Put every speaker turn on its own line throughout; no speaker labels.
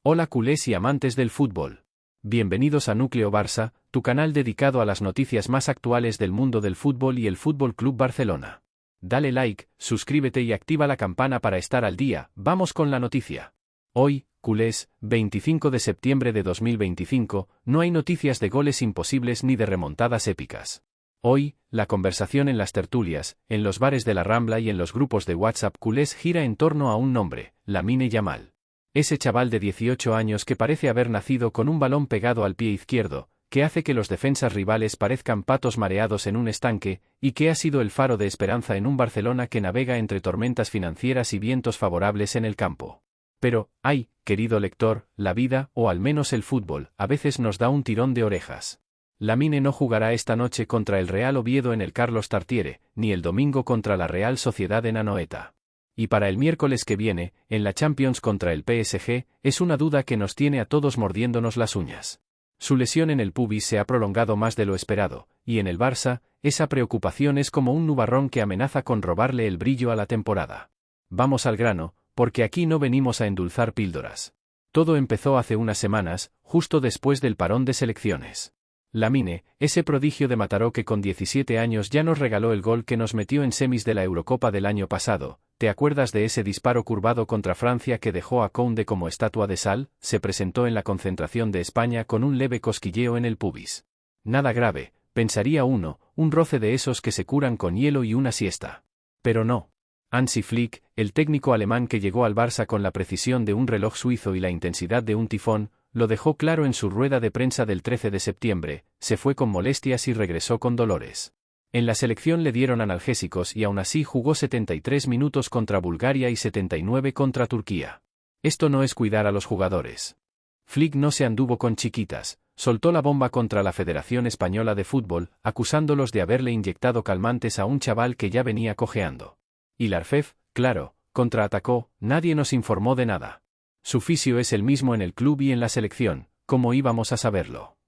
Hola culés y amantes del fútbol. Bienvenidos a Núcleo Barça, tu canal dedicado a las noticias más actuales del mundo del fútbol y el Fútbol Club Barcelona. Dale like, suscríbete y activa la campana para estar al día. Vamos con la noticia. Hoy, culés, 25 de septiembre de 2025, no hay noticias de goles imposibles ni de remontadas épicas. Hoy, la conversación en las tertulias, en los bares de la Rambla y en los grupos de WhatsApp culés gira en torno a un nombre, Lamine Yamal. Ese chaval de 18 años que parece haber nacido con un balón pegado al pie izquierdo, que hace que los defensas rivales parezcan patos mareados en un estanque, y que ha sido el faro de esperanza en un Barcelona que navega entre tormentas financieras y vientos favorables en el campo. Pero, ay, querido lector, la vida, o al menos el fútbol, a veces nos da un tirón de orejas. Lamine no jugará esta noche contra el Real Oviedo en el Carlos Tartiere, ni el domingo contra la Real Sociedad en Anoeta. Y para el miércoles que viene, en la Champions contra el PSG, es una duda que nos tiene a todos mordiéndonos las uñas. Su lesión en el pubis se ha prolongado más de lo esperado, y en el Barça, esa preocupación es como un nubarrón que amenaza con robarle el brillo a la temporada. Vamos al grano, porque aquí no venimos a endulzar píldoras. Todo empezó hace unas semanas, justo después del parón de selecciones. Lamine, ese prodigio de Mataró que con 17 años ya nos regaló el gol que nos metió en semis de la Eurocopa del año pasado. ¿Te acuerdas de ese disparo curvado contra Francia que dejó a Koundé como estatua de sal? Se presentó en la concentración de España con un leve cosquilleo en el pubis. Nada grave, pensaría uno, un roce de esos que se curan con hielo y una siesta. Pero no. Hansi Flick, el técnico alemán que llegó al Barça con la precisión de un reloj suizo y la intensidad de un tifón, lo dejó claro en su rueda de prensa del 13 de septiembre, se fue con molestias y regresó con dolores. En la selección le dieron analgésicos y aún así jugó 73 minutos contra Bulgaria y 79 contra Turquía. Esto no es cuidar a los jugadores. Flick no se anduvo con chiquitas, soltó la bomba contra la Federación Española de Fútbol, acusándolos de haberle inyectado calmantes a un chaval que ya venía cojeando. Y Larfev, claro, contraatacó, nadie nos informó de nada. Su fisio es el mismo en el club y en la selección, ¿cómo íbamos a saberlo?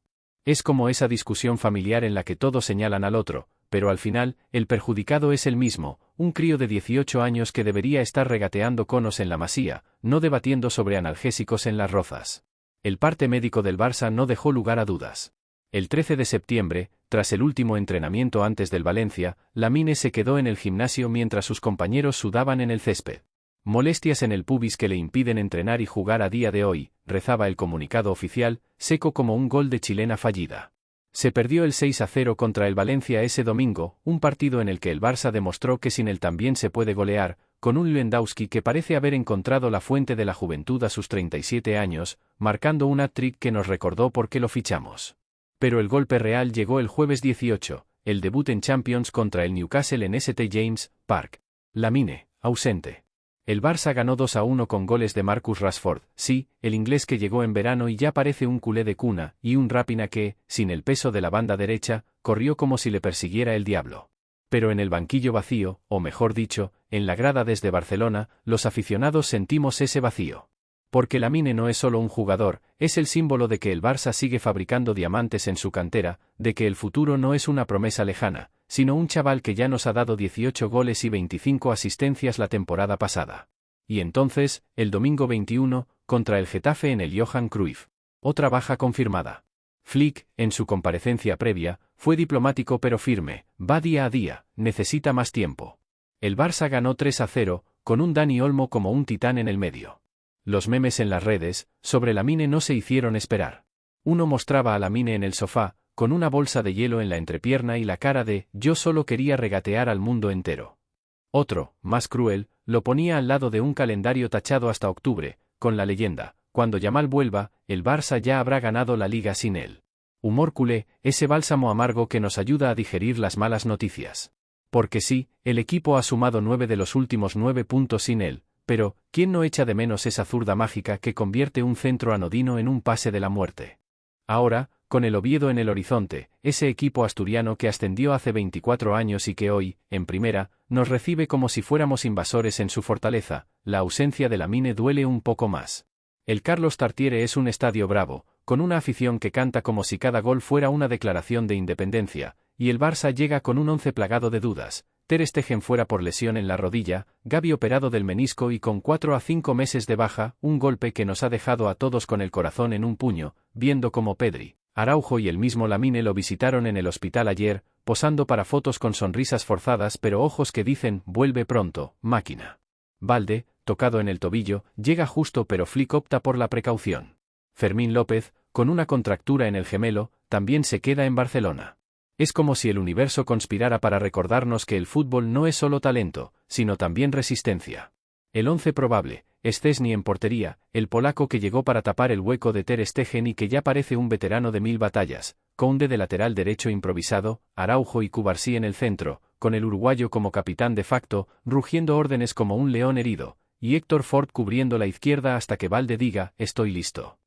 Es como esa discusión familiar en la que todos señalan al otro, pero al final, el perjudicado es el mismo, un crío de 18 años que debería estar regateando conos en la Masía, no debatiendo sobre analgésicos en Las Rozas. El parte médico del Barça no dejó lugar a dudas. El 13 de septiembre, tras el último entrenamiento antes del Valencia, Lamine se quedó en el gimnasio mientras sus compañeros sudaban en el césped. Molestias en el pubis que le impiden entrenar y jugar a día de hoy, rezaba el comunicado oficial, seco como un gol de chilena fallida. Se perdió el 6-0 contra el Valencia ese domingo, un partido en el que el Barça demostró que sin él también se puede golear, con un Lewandowski que parece haber encontrado la fuente de la juventud a sus 37 años, marcando un hat-trick que nos recordó por qué lo fichamos. Pero el golpe real llegó el jueves 18, el debut en Champions contra el Newcastle en St. James' Park. Lamine, ausente. El Barça ganó 2-1 con goles de Marcus Rashford, sí, el inglés que llegó en verano y ya parece un culé de cuna, y un Raphinha que, sin el peso de la banda derecha, corrió como si le persiguiera el diablo. Pero en el banquillo vacío, o mejor dicho, en la grada desde Barcelona, los aficionados sentimos ese vacío. Porque Lamine no es solo un jugador, es el símbolo de que el Barça sigue fabricando diamantes en su cantera, de que el futuro no es una promesa lejana, sino un chaval que ya nos ha dado 18 goles y 25 asistencias la temporada pasada. Y entonces, el domingo 21, contra el Getafe en el Johan Cruyff. Otra baja confirmada. Flick, en su comparecencia previa, fue diplomático pero firme, va día a día, necesita más tiempo. El Barça ganó 3-0, con un Dani Olmo como un titán en el medio. Los memes en las redes, sobre Lamine no se hicieron esperar. Uno mostraba a Lamine en el sofá, con una bolsa de hielo en la entrepierna y la cara de «yo solo quería regatear al mundo entero». Otro, más cruel, lo ponía al lado de un calendario tachado hasta octubre, con la leyenda «cuando Yamal vuelva, el Barça ya habrá ganado la liga sin él». Humor culé, ese bálsamo amargo que nos ayuda a digerir las malas noticias. Porque sí, el equipo ha sumado 9 de los últimos 9 puntos sin él, pero ¿quién no echa de menos esa zurda mágica que convierte un centro anodino en un pase de la muerte? Ahora, con el Oviedo en el horizonte, ese equipo asturiano que ascendió hace 24 años y que hoy, en primera, nos recibe como si fuéramos invasores en su fortaleza, la ausencia de Lamine duele un poco más. El Carlos Tartiere es un estadio bravo, con una afición que canta como si cada gol fuera una declaración de independencia, y el Barça llega con un once plagado de dudas, Ter Stegen fuera por lesión en la rodilla, Gavi operado del menisco y con 4 a 5 meses de baja, un golpe que nos ha dejado a todos con el corazón en un puño, viendo como Pedri, Araujo y el mismo Lamine lo visitaron en el hospital ayer, posando para fotos con sonrisas forzadas pero ojos que dicen, vuelve pronto, máquina. Valde, tocado en el tobillo, llega justo pero Flick opta por la precaución. Fermín López, con una contractura en el gemelo, también se queda en Barcelona. Es como si el universo conspirara para recordarnos que el fútbol no es solo talento, sino también resistencia. El 11 probable: Szczęsny en portería, el polaco que llegó para tapar el hueco de Ter Stegen y que ya parece un veterano de 1000 batallas, Koundé de lateral derecho improvisado, Araujo y Cubarsí en el centro, con el uruguayo como capitán de facto, rugiendo órdenes como un león herido, y Héctor Ford cubriendo la izquierda hasta que Valde diga, estoy listo.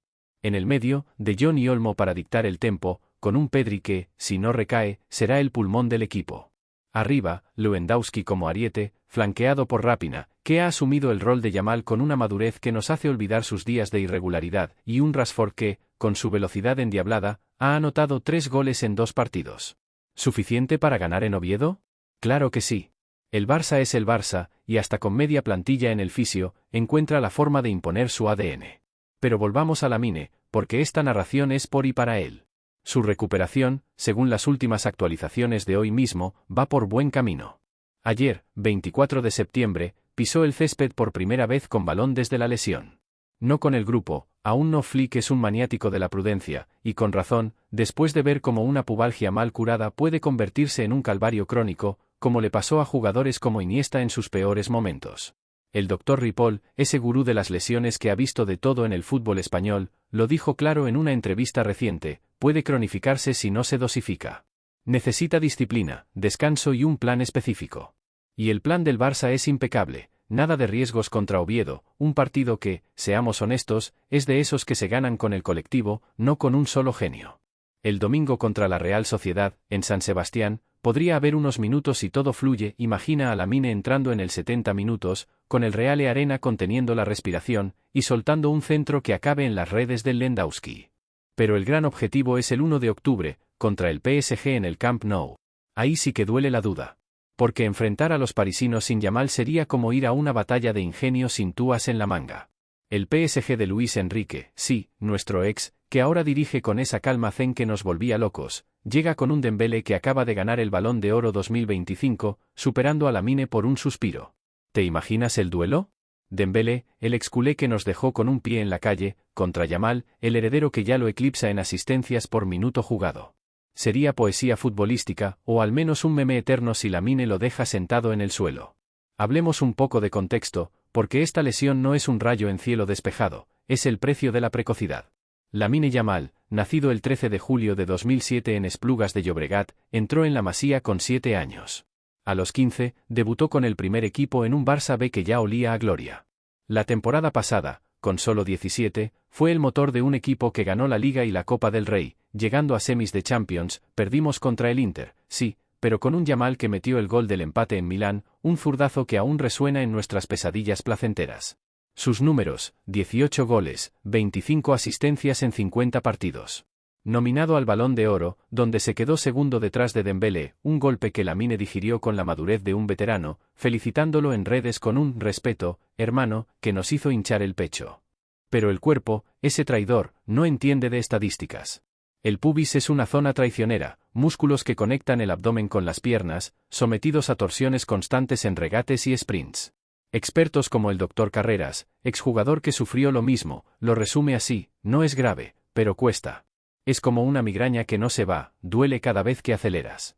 En el medio, De Jong y Olmo para dictar el tempo, con un Pedri que, si no recae, será el pulmón del equipo. Arriba, Lewandowski como ariete, flanqueado por Raphinha, que ha asumido el rol de Yamal con una madurez que nos hace olvidar sus días de irregularidad, y un Rashford que, con su velocidad endiablada, ha anotado 3 goles en 2 partidos. ¿Suficiente para ganar en Oviedo? Claro que sí. El Barça es el Barça, y hasta con media plantilla en el fisio, encuentra la forma de imponer su ADN. Pero volvamos a Lamine, porque esta narración es por y para él. Su recuperación, según las últimas actualizaciones de hoy mismo, va por buen camino. Ayer, 24 de septiembre, pisó el césped por primera vez con balón desde la lesión. No con el grupo, aún no. Flick es un maniático de la prudencia, y con razón, después de ver cómo una pubalgia mal curada puede convertirse en un calvario crónico, como le pasó a jugadores como Iniesta en sus peores momentos. El doctor Ripoll, ese gurú de las lesiones que ha visto de todo en el fútbol español, lo dijo claro en una entrevista reciente, puede cronificarse si no se dosifica. Necesita disciplina, descanso y un plan específico. Y el plan del Barça es impecable, nada de riesgos contra Oviedo, un partido que, seamos honestos, es de esos que se ganan con el colectivo, no con un solo genio. El domingo contra la Real Sociedad, en San Sebastián, podría haber unos minutos y todo fluye. Imagina a Lamine entrando en el 70 minutos, con el Reale Arena conteniendo la respiración, y soltando un centro que acabe en las redes del Lewandowski. Pero el gran objetivo es el 1 de octubre, contra el PSG en el Camp Nou. Ahí sí que duele la duda. Porque enfrentar a los parisinos sin Yamal sería como ir a una batalla de ingenio sin túas en la manga. El PSG de Luis Enrique, sí, nuestro ex, que ahora dirige con esa calma zen que nos volvía locos, llega con un Dembélé que acaba de ganar el Balón de Oro 2025, superando a Lamine por un suspiro. ¿Te imaginas el duelo? Dembélé, el exculé que nos dejó con un pie en la calle, contra Yamal, el heredero que ya lo eclipsa en asistencias por minuto jugado. Sería poesía futbolística, o al menos un meme eterno si Lamine lo deja sentado en el suelo. Hablemos un poco de contexto, porque esta lesión no es un rayo en cielo despejado, es el precio de la precocidad. Lamine Yamal, nacido el 13 de julio de 2007 en Esplugas de Llobregat, entró en la Masía con 7 años. A los 15, debutó con el primer equipo en un Barça B que ya olía a gloria. La temporada pasada, con solo 17, fue el motor de un equipo que ganó la Liga y la Copa del Rey, llegando a semis de Champions. Perdimos contra el Inter, sí, pero con un Yamal que metió el gol del empate en Milán, un zurdazo que aún resuena en nuestras pesadillas placenteras. Sus números: 18 goles, 25 asistencias en 50 partidos. Nominado al Balón de Oro, donde se quedó segundo detrás de Dembélé, un golpe que Lamine digirió con la madurez de un veterano, felicitándolo en redes con un respeto, hermano, que nos hizo hinchar el pecho. Pero el cuerpo, ese traidor, no entiende de estadísticas. El pubis es una zona traicionera, músculos que conectan el abdomen con las piernas, sometidos a torsiones constantes en regates y sprints. Expertos como el Dr. Carreras, exjugador que sufrió lo mismo, lo resume así: no es grave, pero cuesta. Es como una migraña que no se va, duele cada vez que aceleras.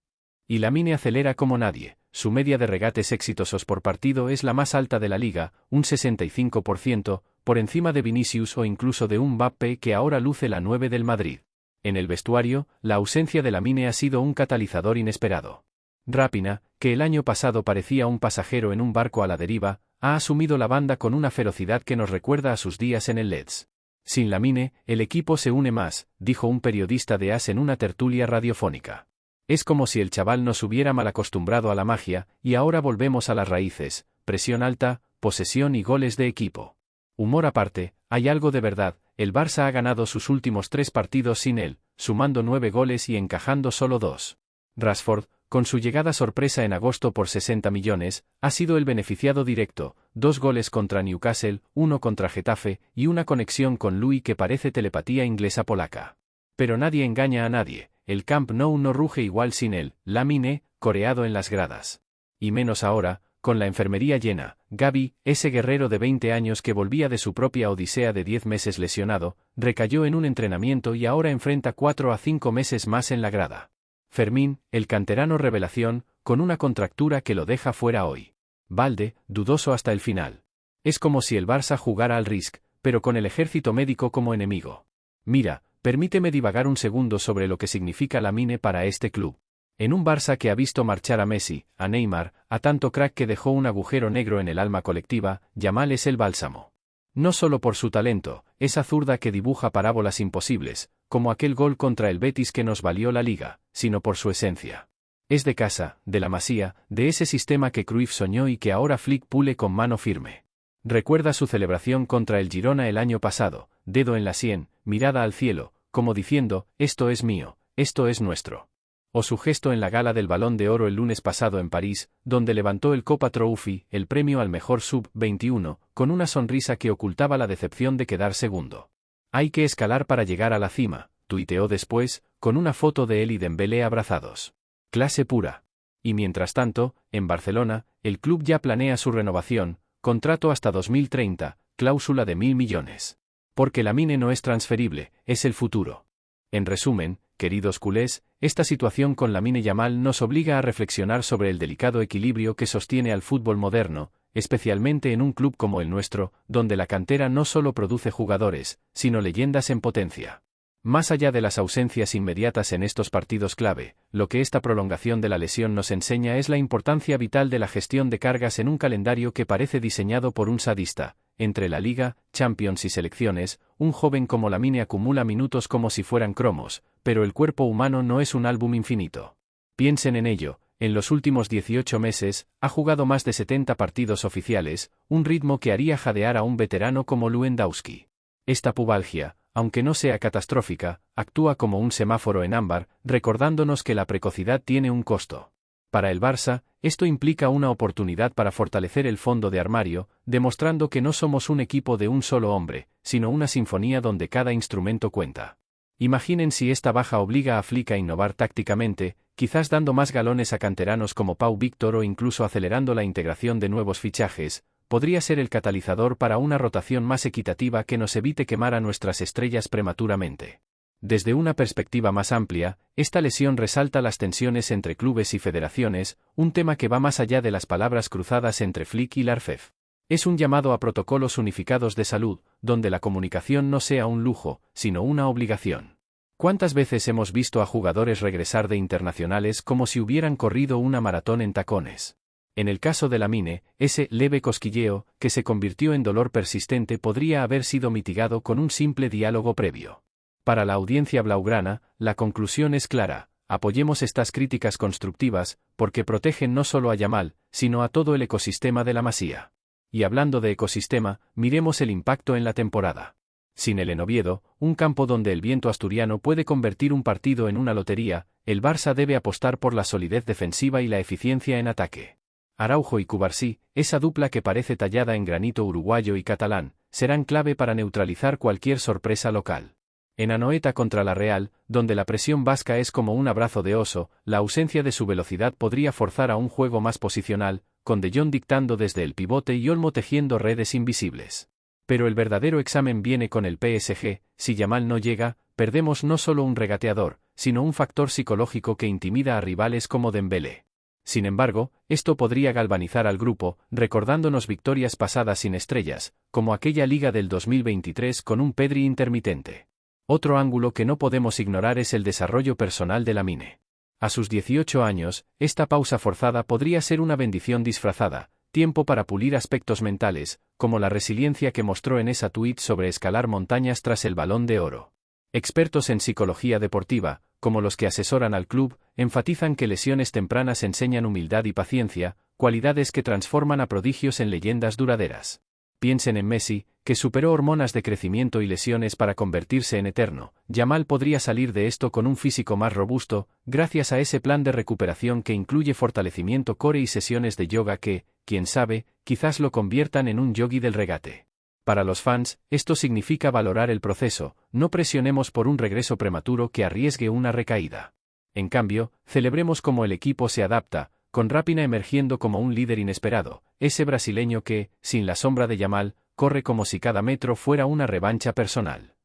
Y Lamine acelera como nadie, su media de regates exitosos por partido es la más alta de la liga, un 65%, por encima de Vinicius o incluso de un Mbappé que ahora luce la 9 del Madrid. En el vestuario, la ausencia de Lamine ha sido un catalizador inesperado. Raphinha, que el año pasado parecía un pasajero en un barco a la deriva, ha asumido la banda con una ferocidad que nos recuerda a sus días en el Leeds. Sin Lamine, el equipo se une más, dijo un periodista de AS en una tertulia radiofónica. Es como si el chaval nos hubiera malacostumbrado a la magia, y ahora volvemos a las raíces: presión alta, posesión y goles de equipo. Humor aparte, hay algo de verdad: el Barça ha ganado sus últimos 3 partidos sin él, sumando 9 goles y encajando solo 2. Rashford, con su llegada sorpresa en agosto por 60 millones, ha sido el beneficiado directo, 2 goles contra Newcastle, 1 contra Getafe, y una conexión con Louis que parece telepatía inglesa-polaca. Pero nadie engaña a nadie, el Camp Nou no ruge igual sin él, Lamine, coreado en las gradas. Y menos ahora, con la enfermería llena. Gavi, ese guerrero de 20 años que volvía de su propia odisea de 10 meses lesionado, recayó en un entrenamiento y ahora enfrenta 4 a 5 meses más en la grada. Fermín, el canterano revelación, con una contractura que lo deja fuera hoy. Balde, dudoso hasta el final. Es como si el Barça jugara al Risk, pero con el ejército médico como enemigo. Mira, permíteme divagar un segundo sobre lo que significa Lamine para este club. En un Barça que ha visto marchar a Messi, a Neymar, a tanto crack que dejó un agujero negro en el alma colectiva, Yamal es el bálsamo. No solo por su talento, esa zurda que dibuja parábolas imposibles, como aquel gol contra el Betis que nos valió la Liga, sino por su esencia. Es de casa, de la Masía, de ese sistema que Cruyff soñó y que ahora Flick pule con mano firme. Recuerda su celebración contra el Girona el año pasado, dedo en la sien, mirada al cielo, como diciendo, esto es mío, esto es nuestro. O su gesto en la gala del Balón de Oro el lunes pasado en París, donde levantó el Copa Trophy, el premio al mejor sub-21, con una sonrisa que ocultaba la decepción de quedar segundo. Hay que escalar para llegar a la cima, tuiteó después, con una foto de él y Dembélé abrazados. Clase pura. Y mientras tanto, en Barcelona, el club ya planea su renovación, contrato hasta 2030, cláusula de 1.000 millones. Porque Lamine no es transferible, es el futuro. En resumen, queridos culés, esta situación con Lamine Yamal nos obliga a reflexionar sobre el delicado equilibrio que sostiene al fútbol moderno, especialmente en un club como el nuestro, donde la cantera no solo produce jugadores, sino leyendas en potencia. Más allá de las ausencias inmediatas en estos partidos clave, lo que esta prolongación de la lesión nos enseña es la importancia vital de la gestión de cargas en un calendario que parece diseñado por un sadista. Entre la Liga, Champions y selecciones, un joven como Lamine acumula minutos como si fueran cromos, pero el cuerpo humano no es un álbum infinito. Piensen en ello, en los últimos 18 meses, ha jugado más de 70 partidos oficiales, un ritmo que haría jadear a un veterano como Lewandowski. Esta pubalgia, aunque no sea catastrófica, actúa como un semáforo en ámbar, recordándonos que la precocidad tiene un costo. Para el Barça, esto implica una oportunidad para fortalecer el fondo de armario, demostrando que no somos un equipo de un solo hombre, sino una sinfonía donde cada instrumento cuenta. Imaginen si esta baja obliga a Flick a innovar tácticamente, quizás dando más galones a canteranos como Pau Víctor o incluso acelerando la integración de nuevos fichajes, podría ser el catalizador para una rotación más equitativa que nos evite quemar a nuestras estrellas prematuramente. Desde una perspectiva más amplia, esta lesión resalta las tensiones entre clubes y federaciones, un tema que va más allá de las palabras cruzadas entre Flick y Larfev. Es un llamado a protocolos unificados de salud, donde la comunicación no sea un lujo, sino una obligación. ¿Cuántas veces hemos visto a jugadores regresar de internacionales como si hubieran corrido una maratón en tacones? En el caso de Lamine, ese leve cosquilleo, que se convirtió en dolor persistente, podría haber sido mitigado con un simple diálogo previo. Para la audiencia blaugrana, la conclusión es clara: apoyemos estas críticas constructivas, porque protegen no solo a Yamal, sino a todo el ecosistema de la Masía. Y hablando de ecosistema, miremos el impacto en la temporada. Sin él en Oviedo, un campo donde el viento asturiano puede convertir un partido en una lotería, el Barça debe apostar por la solidez defensiva y la eficiencia en ataque. Araujo y Cubarsí, esa dupla que parece tallada en granito uruguayo y catalán, serán clave para neutralizar cualquier sorpresa local. En Anoeta contra la Real, donde la presión vasca es como un abrazo de oso, la ausencia de su velocidad podría forzar a un juego más posicional, con De Jong dictando desde el pivote y Olmo tejiendo redes invisibles. Pero el verdadero examen viene con el PSG: si Yamal no llega, perdemos no solo un regateador, sino un factor psicológico que intimida a rivales como Dembélé. Sin embargo, esto podría galvanizar al grupo, recordándonos victorias pasadas sin estrellas, como aquella Liga del 2023 con un Pedri intermitente. Otro ángulo que no podemos ignorar es el desarrollo personal de Lamine. A sus 18 años, esta pausa forzada podría ser una bendición disfrazada, tiempo para pulir aspectos mentales, como la resiliencia que mostró en esa tuit sobre escalar montañas tras el Balón de Oro. Expertos en psicología deportiva, como los que asesoran al club, enfatizan que lesiones tempranas enseñan humildad y paciencia, cualidades que transforman a prodigios en leyendas duraderas. Piensen en Messi, que superó hormonas de crecimiento y lesiones para convertirse en eterno. Yamal podría salir de esto con un físico más robusto, gracias a ese plan de recuperación que incluye fortalecimiento core y sesiones de yoga que, quién sabe, quizás lo conviertan en un yogi del regate. Para los fans, esto significa valorar el proceso, no presionemos por un regreso prematuro que arriesgue una recaída. En cambio, celebremos cómo el equipo se adapta, con Raphinha emergiendo como un líder inesperado, ese brasileño que, sin la sombra de Yamal, corre como si cada metro fuera una revancha personal.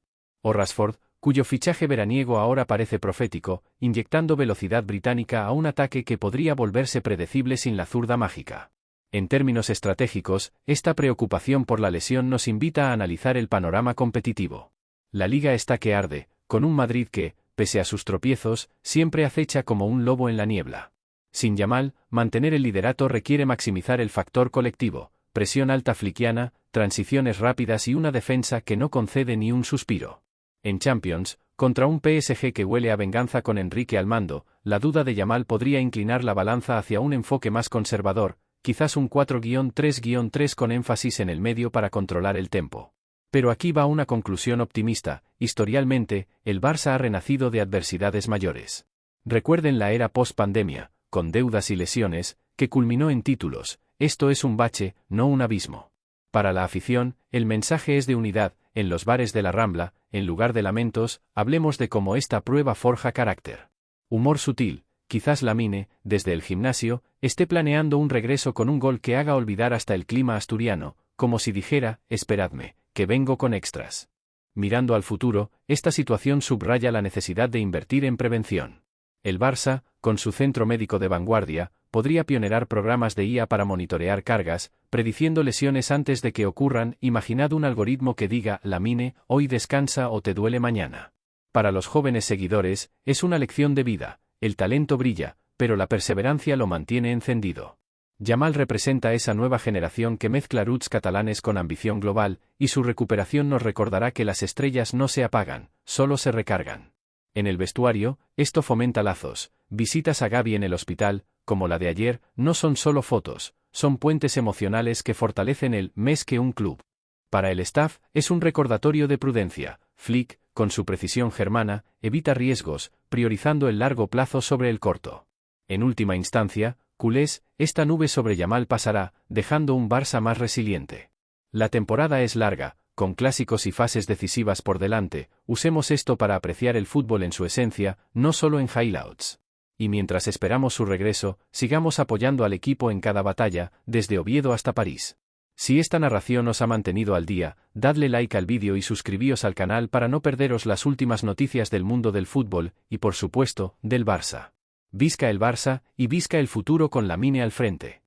O Rashford, cuyo fichaje veraniego ahora parece profético, inyectando velocidad británica a un ataque que podría volverse predecible sin la zurda mágica. En términos estratégicos, esta preocupación por la lesión nos invita a analizar el panorama competitivo. La liga está que arde, con un Madrid que, pese a sus tropiezos, siempre acecha como un lobo en la niebla. Sin Yamal, mantener el liderato requiere maximizar el factor colectivo, presión alta flickiana, transiciones rápidas y una defensa que no concede ni un suspiro. En Champions, contra un PSG que huele a venganza con Enrique al mando, la duda de Yamal podría inclinar la balanza hacia un enfoque más conservador, quizás un 4-3-3 con énfasis en el medio para controlar el tempo. Pero aquí va una conclusión optimista: historialmente, el Barça ha renacido de adversidades mayores. Recuerden la era post-pandemia, con deudas y lesiones, que culminó en títulos. Esto es un bache, no un abismo. Para la afición, el mensaje es de unidad. En los bares de la Rambla, en lugar de lamentos, hablemos de cómo esta prueba forja carácter. Humor sutil. Quizás Lamine, desde el gimnasio, esté planeando un regreso con un gol que haga olvidar hasta el clima asturiano, como si dijera: esperadme, que vengo con extras. Mirando al futuro, esta situación subraya la necesidad de invertir en prevención. El Barça, con su centro médico de vanguardia, podría pionerar programas de IA para monitorear cargas, prediciendo lesiones antes de que ocurran. Imaginad un algoritmo que diga: Lamine, hoy descansa o te duele mañana. Para los jóvenes seguidores, es una lección de vida. El talento brilla, pero la perseverancia lo mantiene encendido. Yamal representa esa nueva generación que mezcla roots catalanes con ambición global, y su recuperación nos recordará que las estrellas no se apagan, solo se recargan. En el vestuario, esto fomenta lazos. Visitas a Gavi en el hospital, como la de ayer, no son solo fotos, son puentes emocionales que fortalecen el mes que un club. Para el staff, es un recordatorio de prudencia. Flick, con su precisión germana, evita riesgos, priorizando el largo plazo sobre el corto. En última instancia, culés, esta nube sobre Yamal pasará, dejando un Barça más resiliente. La temporada es larga, con clásicos y fases decisivas por delante. Usemos esto para apreciar el fútbol en su esencia, no solo en highlights. Y mientras esperamos su regreso, sigamos apoyando al equipo en cada batalla, desde Oviedo hasta París. Si esta narración os ha mantenido al día, dadle like al vídeo y suscribíos al canal para no perderos las últimas noticias del mundo del fútbol, y por supuesto, del Barça. Visca el Barça, y visca el futuro con Lamine al frente.